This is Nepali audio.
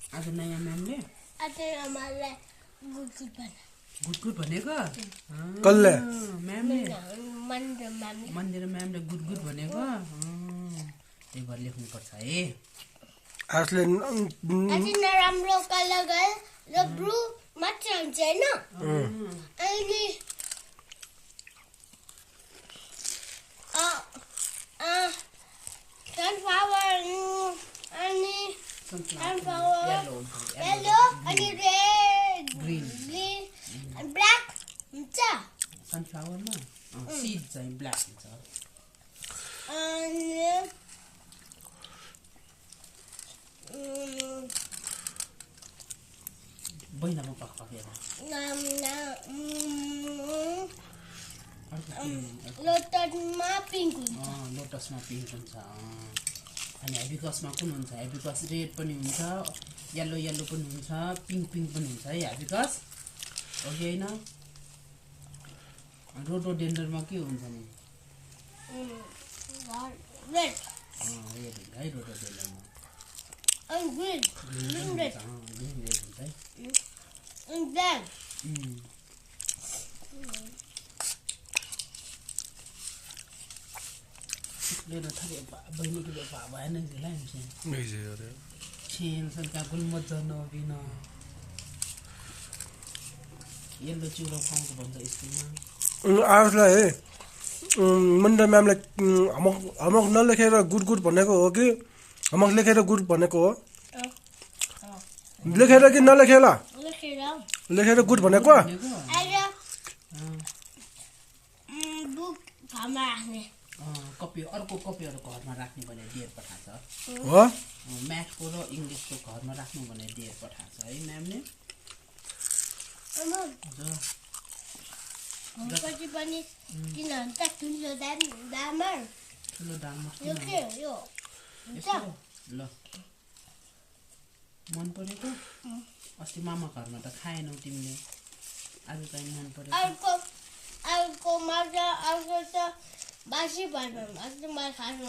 आज नयाँ म्यामले गुड भनेको कसले म्यामले मन्दिर म्यामले गुड भनेको त्यही भएर लेख्नुपर्छ है आजले नराम्रो कलर गयो र ब्लू मात्र हुन्छ हैन अनि sunflower अनि yellow अनि red green and black हुन्छ सनफ्लावरमा सीड चाहिँ ब्ल्याक हुन्छ अनि बैनामा पक्का लोटसमा पिङ्क हुन्छ लोटसमा पिङ्क हुन्छ अनि हेबिकसमा कुन हुन्छ हेबिकस रेड पनि हुन्छ येल्लो पनि हुन्छ पिङ्क पनि हुन्छ है हेबिकस हो कि होइन रोडोडेन्ड्रनमा के हुन्छ नि रेड रेड हुन्छ है रोडोडेन्ड्रमा and green red green red हुन्छ है and black ले न थरे बहिनी के बाबा भएन जिलाई हमसे नहीं जी अरे छेन सन का गुल मत न बिना येल्लो चुरो खाउँछ भन्छ स्कुलमा आजलाई मन्दिर म्यामले हमक नलेखेर गुड भनेको हो कि हमक लेखेर गुड भनेको हो लेखेर कि नलेखेर लेखेर गुड भनेको बुक घरमा राख्ने कपी अर्को कपीहरू घरमा राख्ने भने दिएर पठाएको हो म्याथको र इङ्ग्लिसको घरमा राख्नु भने दिएर पठाएको छ है म्यामले पछि पनि किन हुन्छ ठुलो दामर ठुलो दामर यो के यो ल मन परेको अस्ति मामा घरमा त खाएनौ तिमीले आज चाहिँ मन परेको अर्को मात्र अर्को त बासी भएन आज म खानु